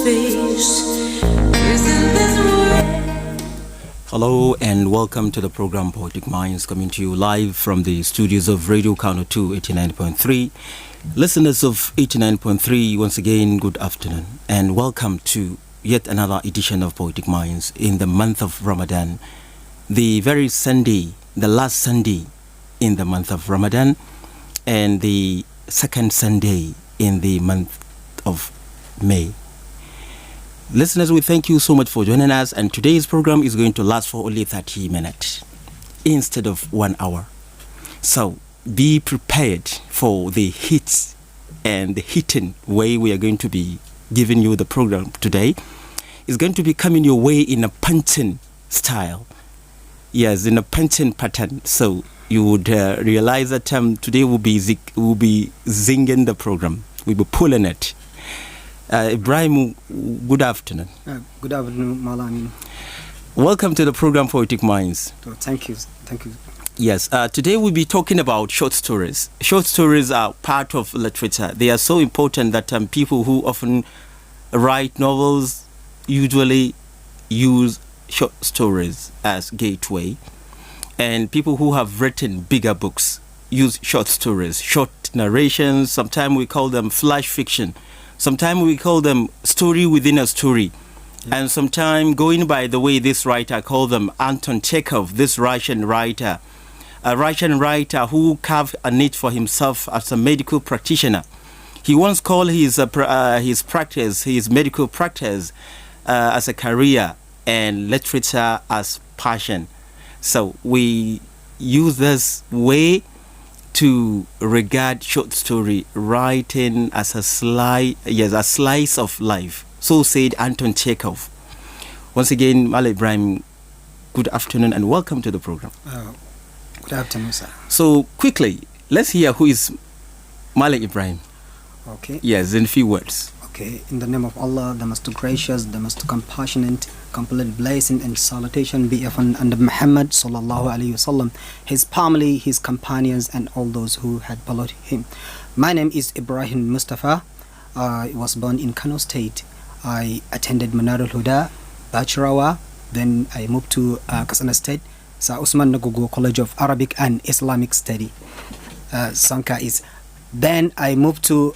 face. Isn't this way? Hello and welcome to the program Poetic Minds, coming to you live from the studios of Radio Kano 89.3. Listeners of 89.3, once again, good afternoon and welcome to yet another edition of Poetic Minds in the month of Ramadan, the very Sunday, the last Sunday in the month of Ramadan and the second Sunday in the month of May. Listeners, we thank you so much for joining us, and today's program is going to last for only 30 minutes instead of 1 hour. So be prepared for the hits and the hitting way we are going to be giving you the program today. It's going to be coming your way in a punching style. Yes, in a punching pattern. So you would realize that today we'll be zinging the program. We'll be pulling it. Ibrahim, good afternoon. Good afternoon, Malan. Welcome to the program Poetic Minds. Oh, thank you. Yes, today we'll be talking about short stories. Short stories are part of literature. They are so important that people who often write novels usually use short stories as gateway. And people who have written bigger books use short stories, short narrations. Sometimes we call them flash fiction. Sometimes we call them story within a story. Yeah. And sometimes, going by the way this writer called them, Anton Chekhov, this Russian writer, a Russian writer who carved a niche for himself as a medical practitioner. He once called his medical practice as a career and literature as passion. So we use this way to regard short story writing as a slice of life. So said Anton Chekhov. Once again, Malam Ibrahim, good afternoon and welcome to the program. Good afternoon, sir. So quickly, let's hear who is Malam Ibrahim. Okay. Yes, in a few words. Okay. In the name of Allah, the most gracious, the most compassionate, complete blessing and salutation be upon Muhammad sallallahu alaihi wasallam, his family, his companions, and all those who had followed him. My name is Ibrahim Mustafa. I was born in Kano State. I attended Manar al-Huda, Bacharawa. Then I moved to Katsina State, Sir Usman Nagogo College of Arabic and Islamic Study. Sanka is. Then I moved to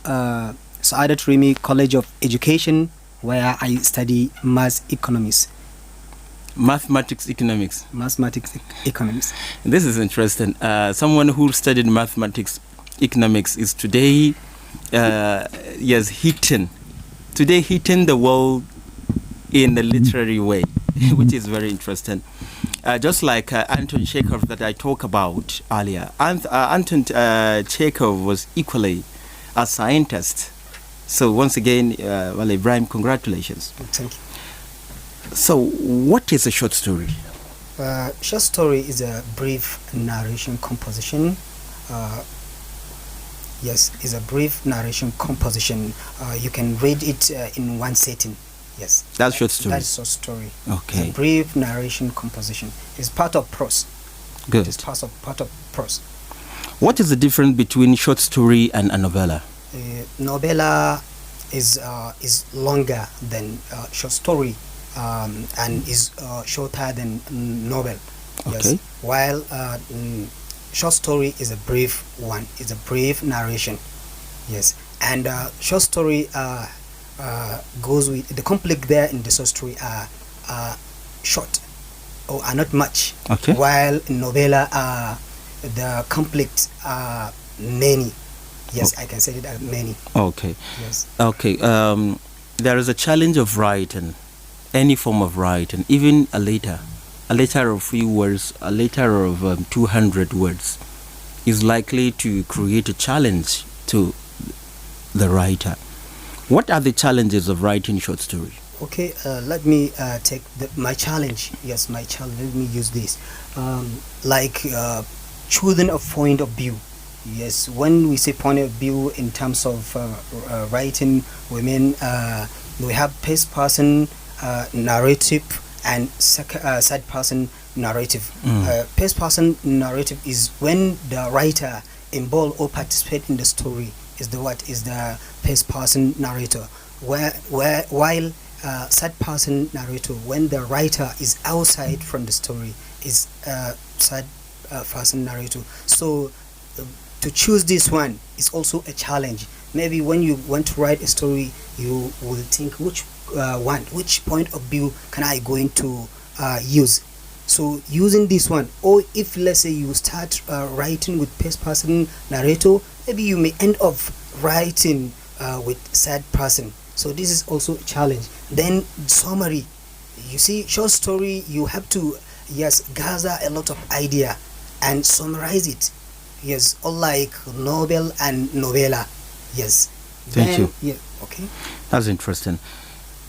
Saadat Rimi College of Education, where I study Mathematics economics. This is interesting. Someone who studied mathematics economics is today hitting the world in a literary way, which is very interesting. Just like Anton Chekhov that I talked about earlier. Anton Chekhov was equally a scientist. So once again, Ibrahim, congratulations. Thank you. So what is a short story? Short story is a brief narration composition. Yes, is a brief narration composition. You can read it in one setting. Yes. That's short story. That's short story. Okay. It's a brief narration composition. It's part of prose. Good. It's part of prose. What is the difference between short story and a novella? Novella is longer than short story and is shorter than novel. Yes. Okay. While short story is a brief one. It's a brief narration. Yes. And short story goes with the conflict there in the short story are short or are not much. Okay. While in novella the conflicts are many. Yes, I can say that many. Okay. Yes. Okay. There is a challenge of writing, any form of writing, even a letter of few words, a letter of 200 words, is likely to create a challenge to the writer. What are the challenges of writing short story? Okay, let me take my challenge. Yes, my challenge. Let me use this. Choosing a point of view. Yes, when we say point of view in terms of writing, we mean we have first person narrative and third person narrative. First person narrative is when the writer involved or participate in the story is the first person narrator. while third person narrator, when the writer is outside from the story, is third person narrator. So to choose this one is also a challenge. Maybe when you want to write a story, you will think which point of view can I going to use. So using this one, or if let's say you start writing with first person narrator, maybe you may end up writing with third person. So this is also a challenge. Then summary, you see, short story, you have to gather a lot of idea and summarize it. Yes, unlike novel and novella. Yes. Thank you. Yeah. Okay. That's interesting.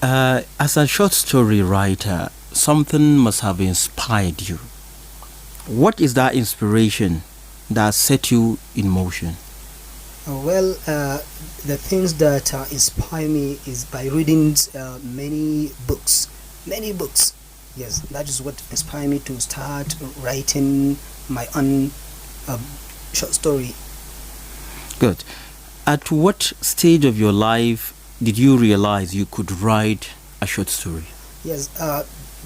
As a short story writer, something must have inspired you. What is that inspiration that set you in motion? The things that inspire me is by reading many books. Yes, that is what inspired me to start writing my own short story. Good. At what stage of your life did you realize you could write a short story? Yes,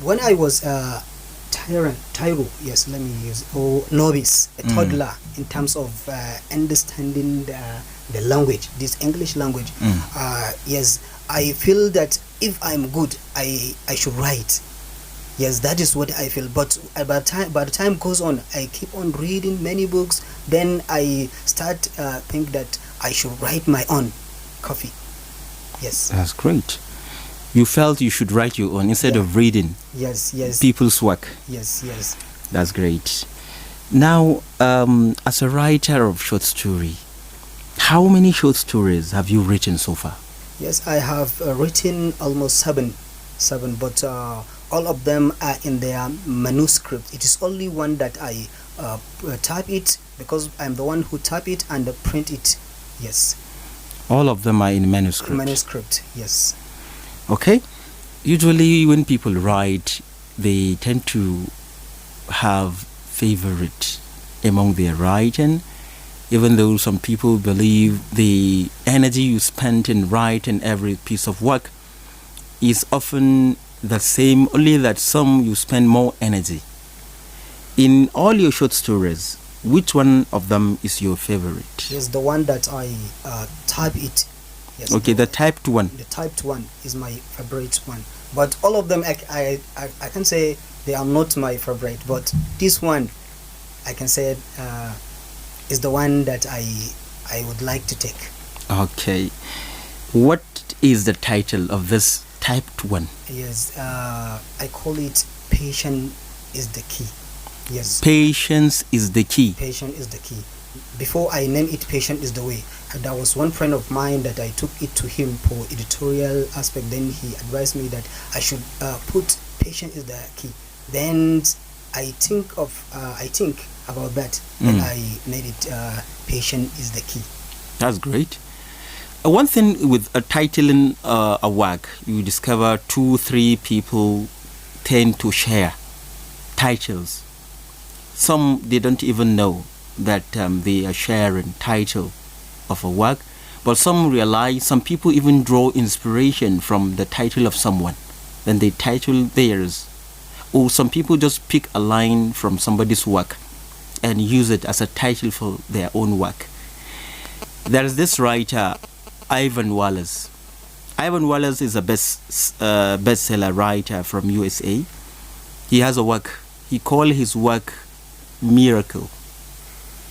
when I was Tyro, yes, let me use, or novice, a toddler, in terms of understanding the language, this English language. Yes, I feel that if I'm good, I should write. Yes, that is what I feel. But by the time goes on, I keep on reading many books. Then I start think that I should write my own copy. Yes. That's great. You felt you should write your own instead of reading yes people's work. Yes. That's great. Now, as a writer of short story, how many short stories have you written so far? Yes, I have written almost seven, but all of them are in their manuscript. It is only one that I type it, because I'm the one who type it and print it. Yes. All of them are in manuscript? Manuscript, yes. Okay. Usually when people write, they tend to have favorite among their writing, even though some people believe the energy you spend in writing every piece of work is often the same, only that some you spend more energy. In all your short stories, which one of them is your favorite? Yes, the one that I type it. Yes, okay, the typed one. The typed one is my favorite one. But all of them, I can say they are not my favorite. But this one, I can say is the one that I would like to take. Okay. What is the title of this typed one? Yes, I call it Patience is the Key. Yes. Patience is the key. Patience is the key. Before I name it Patience is the Way, there was one friend of mine that I took it to him for editorial aspect. Then he advised me that I should put Patience is the Key. Then I think about that, and I made it Patience is the Key. That's great. One thing with a titling a work, you discover 2-3 people tend to share titles. Some, they don't even know that they are sharing title of a work, but some realize, some people even draw inspiration from the title of someone, then they title theirs. Or some people just pick a line from somebody's work and use it as a title for their own work. There is this writer, Ivan Wallace. Ivan Wallace is a bestseller writer from USA. He has a work, he called his work Miracle.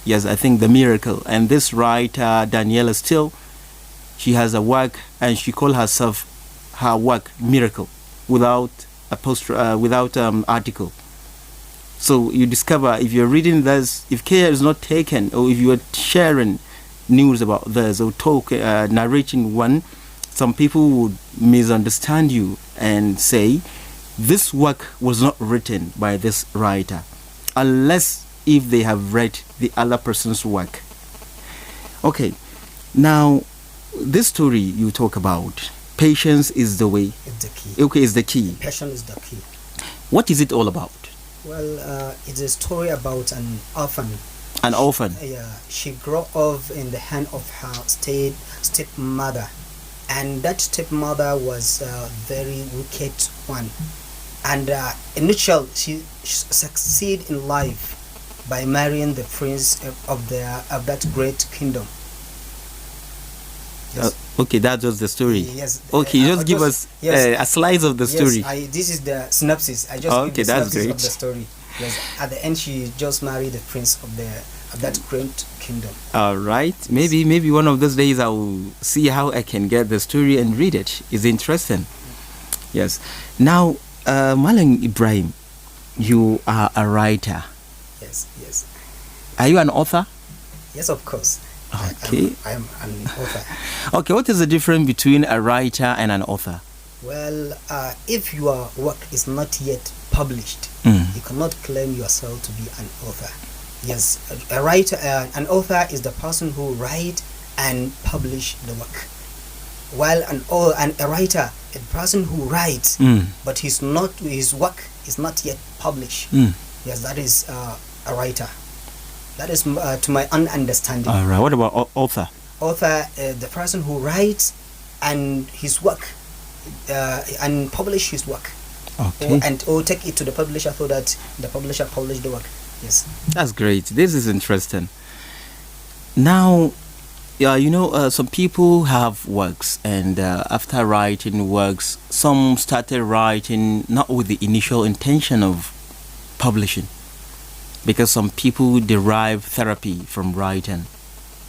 Yes, I think The Miracle. And this writer, Daniela Steele, she has a work and she called herself her work Miracle without article. So you discover, if you're reading this, if care is not taken, or if you are sharing news about this or narrating one, some people would misunderstand you and say this work was not written by this writer, unless if they have read the other person's work. Okay, now this story you talk about, Patience is the Way. It's the key. Okay, it's the key. Patience is the key. What is it all about? Well, it's a story about an orphan. An orphan? Yeah, she grew up in the hand of her stepmother. and that stepmother was a very wicked one. And initially, she succeed in life by marrying the prince of that great kingdom. Yes. Okay, that's just the story. Yes. Okay, just give us a slice of the story. Yes, this is the synopsis. I just Okay, give the that's synopsis great. of the story. Yes. At the end, she just married the prince of that great kingdom. All right. Maybe one of those days I will see how I can get the story and read it. It's interesting. Yes. Now, Malam Ibrahim, you are a writer. Yes. Are you an author? Yes, of course. Okay. I am an author. Okay, what is the difference between a writer and an author? Well, if your work is not yet published, you cannot claim yourself to be an author. Yes, a writer, an author is the person who write and publish the work. While a writer, a person who writes, but his work is not yet published. Yes, that is a writer. That is to my own understanding. All right. What about author? Author, the person who writes and his work, and publish his work. Okay. Or take it to the publisher so that the publisher publish the work. Yes. That's great. This is interesting. Now, some people have works, and after writing works, some started writing not with the initial intention of publishing, because some people derive therapy from writing.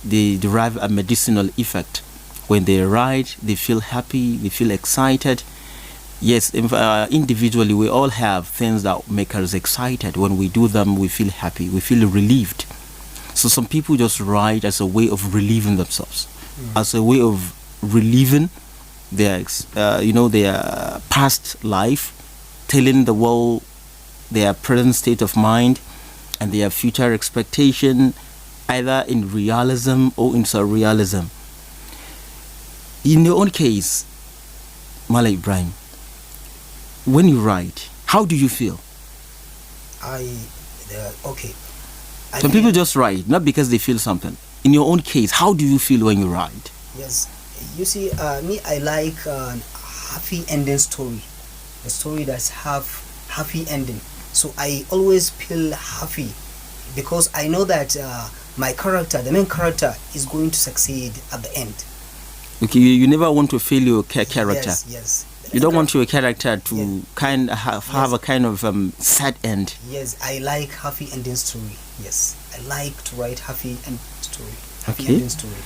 They derive a medicinal effect. When they write, they feel happy, they feel excited. Yes, individually, we all have things that make us excited. When we do them, we feel happy, we feel relieved. So some people just write as a way of relieving themselves, as a way of relieving their past life, telling the world their present state of mind and their future expectation, either in realism or in surrealism. In your own case, Malam Ibrahim, when you write, how do you feel? Some people just write, not because they feel something. In your own case, how do you feel when you write? Yes, you see, me, I like happy ending story, a story that's have happy ending. So I always feel happy because I know that my character, the main character, is going to succeed at the end. Okay, you never want to fail your character. Yes. You don't want your character to have a kind of sad end. Yes, I like happy ending story. Yes, I like to write happy ending story. Ending story.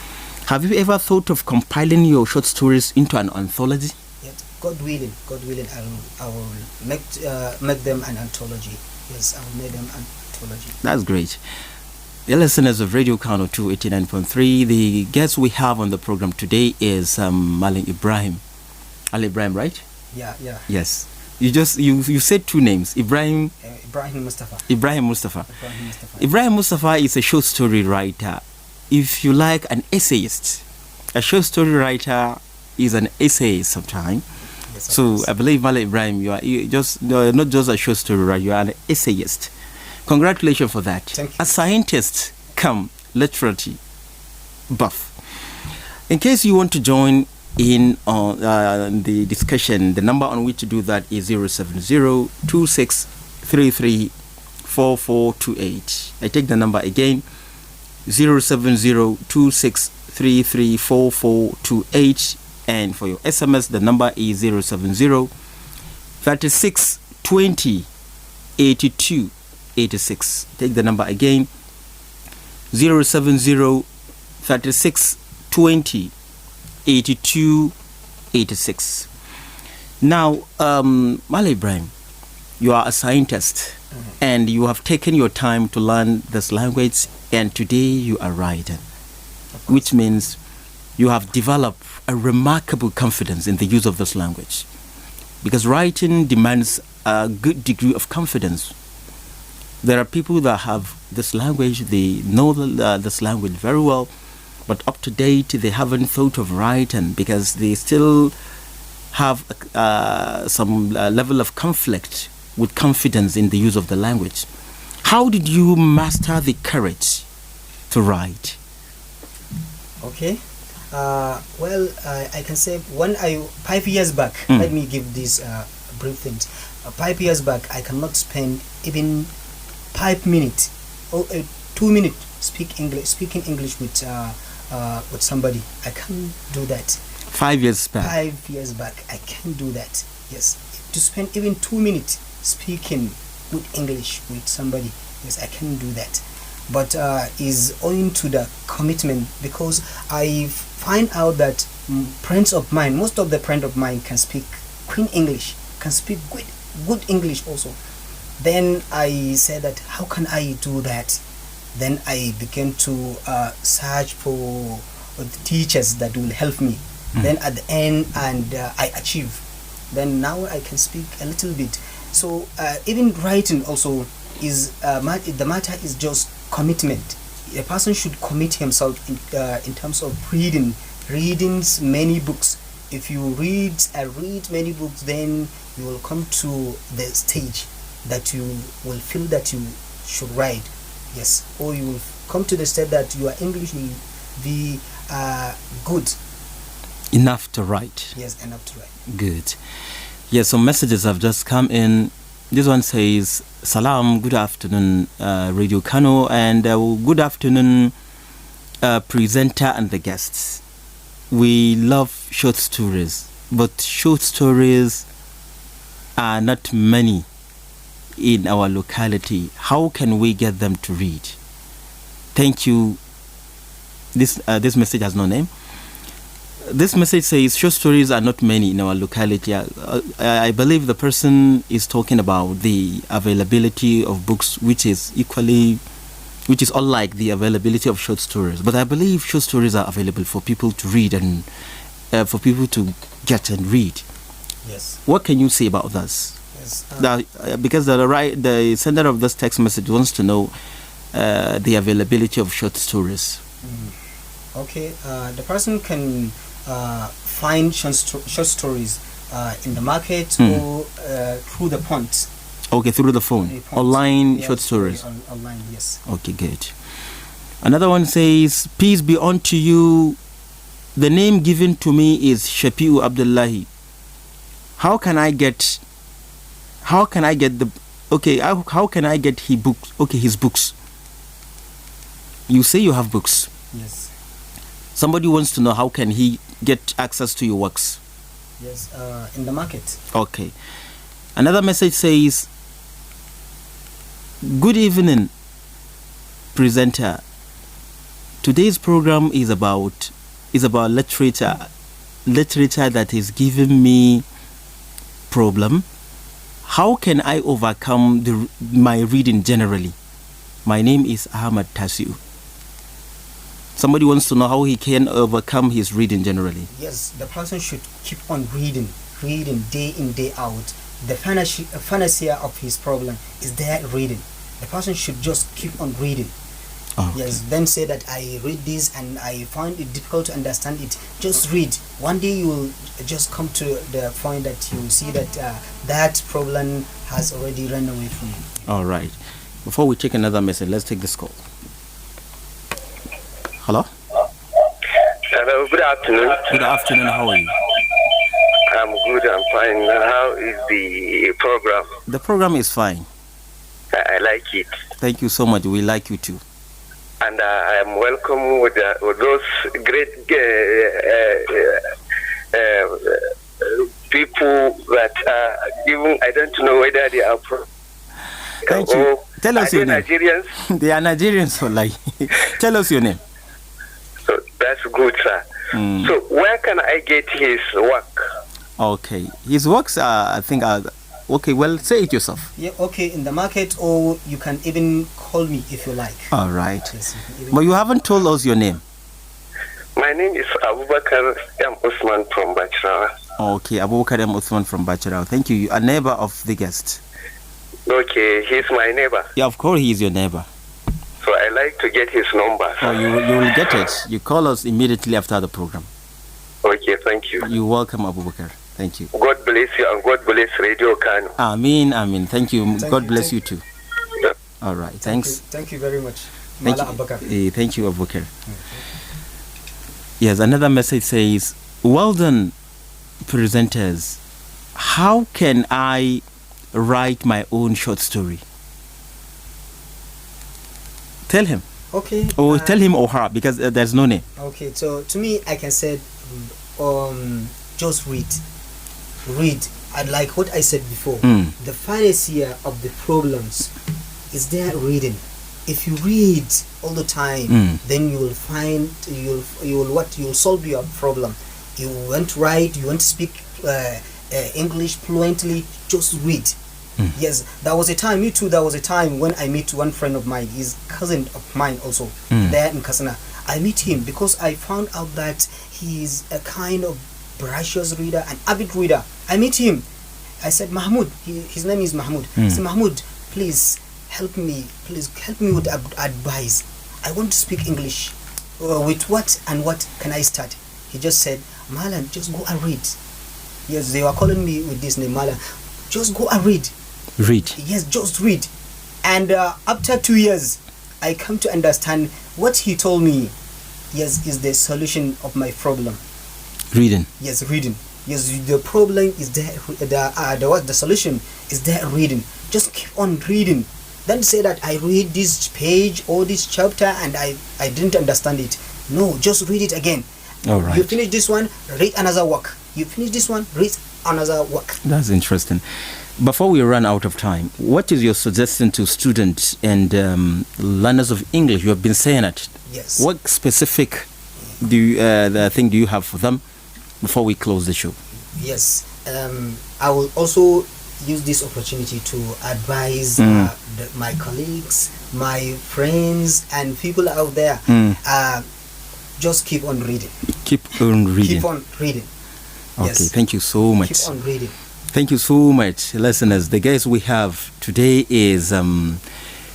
Have you ever thought of compiling your short stories into an anthology? Yes, God willing, I will make them an anthology. Yes, I will make them an anthology. That's great. The listeners of Radio Kano 289.3, the guest we have on the program today is Malam Ibrahim. Al Ibrahim, right? Yeah. Yes. You said two names, Ibrahim Mustafa. Ibrahim Mustafa is a short story writer. If you like, an essayist. A short story writer is an essayist sometimes. Yes, so I believe Malam Ibrahim, you're not just a short story writer, you are an essayist. Congratulations for that. Thank you. A scientist come literary buff. In case you want to join in on the discussion, the number on which to do that is 070-2633-4428. I take the number again, 070-2633-4428, and for your SMS the number is 070-3620-8286. Take the number again, 070-3620-8286. Now, Malam Ibrahim, you are a scientist, and you have taken your time to learn this language, and today you are writing, which means you have developed a remarkable confidence in the use of this language, because writing demands a good degree of confidence. There are people that have this language, they know this language very well, but up to date they haven't thought of writing because they still have some level of conflict with confidence in the use of the language. How did you master the courage to write? Okay. I can say 5 years back. Let me give this brief things. 5 years back, I cannot spend even 5 minutes or 2 minutes speaking English with somebody. I can't do that. 5 years back. 5 years back, I can't do that. Yes, to spend even 2 minutes speaking with English with somebody. Yes, I can't do that. But is owing to the commitment, because I find out that friends of mine, most of the friends of mine can speak Queen English, can speak good English also. Then I said that how can I do that? Then I began to search for teachers that will help me. Then at the end, and I achieve. Then now I can speak a little bit. So even writing also is the matter is just commitment. A person should commit himself in terms of reading many books. If you read many books, then you will come to the stage that you will feel that you should write. Yes, or you will come to the stage that your English will be good enough to write. Yes, enough to write. Good. Yes, some messages have just come in. This one says, Salam, good afternoon, Radio Kano, and good afternoon, presenter and the guests. We love short stories, but short stories are not many in our locality. How can we get them to read? Thank you. This message has no name. This message says short stories are not many in our locality. I believe the person is talking about the availability of books, which is unlike the availability of short stories. But I believe short stories are available for people to read and for people to get and read. Yes. What can you say about this? Yes. Because the sender of this text message wants to know the availability of short stories. Okay. The person can find short stories in the market or through the point. Okay, through the phone. Online, yes, short stories. Online, yes. Okay, good. Another one says, peace be unto you. The name given to me is Shafiu Abdullahi. How can I get his books? Okay, his books. You say you have books. Yes. Somebody wants to know how can he get access to your works? Yes, in the market. Okay. Another message says, good evening, presenter. Today's program is about literature that is giving me problem. How can I overcome my reading generally? My name is Ahmad Tasiu. Somebody wants to know how he can overcome his reading generally. Yes, the person should keep on reading day in, day out. The panacea of his problem is there reading. The person should just keep on reading. Okay. Yes, then say that I read this and I find it difficult to understand it. Just read. One day you will just come to the point that you see that that problem has already run away from you. All right. Before we take another message, let's take this call. Hello? Hello, good afternoon. Good afternoon, how are you? I'm good, I'm fine. How is the program? The program is fine. I like it. Thank you so much. We like you too. And I am welcome with those great people that even I don't know whether they are Thank you. Tell us your name. Nigerians? They are Nigerians, so like. Tell us your name. So that's good, sir. So where can I get his work? Okay. His works are, I think, okay, well, say it yourself. Yeah, okay, in the market, or you can even call me if you like. All right. Yes, But you haven't told us your name. My name is Abubakar M. Usman from Bachara. Okay, Abubakar M. Usman from Bachara. Thank you. A neighbor of the guest. Okay, he's my neighbor. Yeah, of course he is your neighbor. So I like to get his number. Oh, you will get it. You call us immediately after the program. Okay, thank you. You're welcome, Abubakar. Thank you. God bless you and God bless Radio Kano. Amen, amen. Thank you. God bless you too. Yeah. All right. Thanks. Thank you very much. Thank Malam you. Thank you, Abubakar. Yes, another message says, well done, presenters. How can I write my own short story? Tell him. Okay. Or tell him or her, because there's no name. Okay, so to me, I can say, just read. Read. I like what I said before. The financier of the problems is there reading. If you read all the time, then you will find you'll solve your problem. You want to write, you want to speak English fluently, just read. Yes, there was a time, me too, there was a time when I met one friend of mine, his cousin of mine also, there in Kasana. I met him because I found out that he's a kind of voracious reader, an avid reader. I met him. I said, Mahmoud, his name is Mahmoud. I said, Mahmoud, please help me with advice. I want to speak English. With what and what can I start? He just said, Malan, just go and read. Yes, they were calling me with this name, Malan. Just go and read. Read. Yes, just read. And after 2 years, I come to understand what he told me. Yes, is the solution of my problem. Reading. Yes, reading. Yes, the problem is there. The solution is there. Reading. Just keep on reading. Don't say that I read this page or this chapter and I didn't understand it. No, just read it again. All right. You finish this one, read another work. You finish this one, read another work. That's interesting. Before we run out of time, what is your suggestion to students and learners of English? You have been saying it. Yes. What specific thing do you have for them before we close the show? Yes. I will also use this opportunity to advise my colleagues, my friends, and people out there. Just keep on reading. Keep on reading. Keep on reading. Okay, Yes. thank you so much. Keep on reading. Thank you so much, listeners. The guest we have today is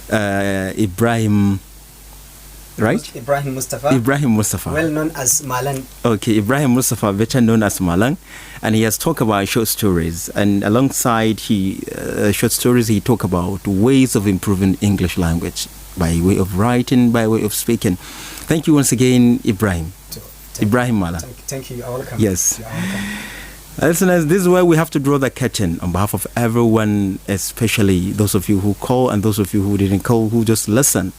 Ibrahim, right? Ibrahim Mustafa. Ibrahim Mustafa. Well known as Malan. Okay, Ibrahim Mustafa, better known as Malan, and he has talked about short stories. And alongside short stories, he talked about ways of improving English language by way of writing, by way of speaking. Thank you once again, Ibrahim. Ibrahim Malan. Thank you. You're welcome. Yes. You're welcome. Listeners, this is where we have to draw the curtain on behalf of everyone, especially those of you who call and those of you who didn't call, who just listen.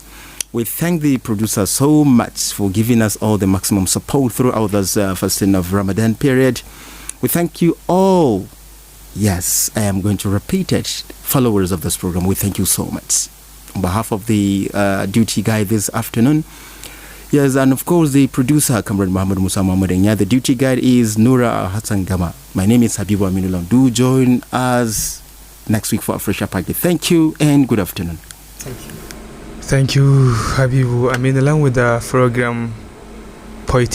We thank the producer so much for giving us all the maximum support throughout this fasting of Ramadan period. We thank you all. Yes, I am going to repeat it. Followers of this program, we thank you so much. On behalf of the duty guy this afternoon, yes, and of course the producer, Comrade Muhammad Musa Muhammad Enya. The duty guide is Noura Hassan Gama. My name is Habibu Aminulam. Do join us next week for a fresher party. Thank you and good afternoon. Thank you. Thank you, Habibu Aminulam, with the program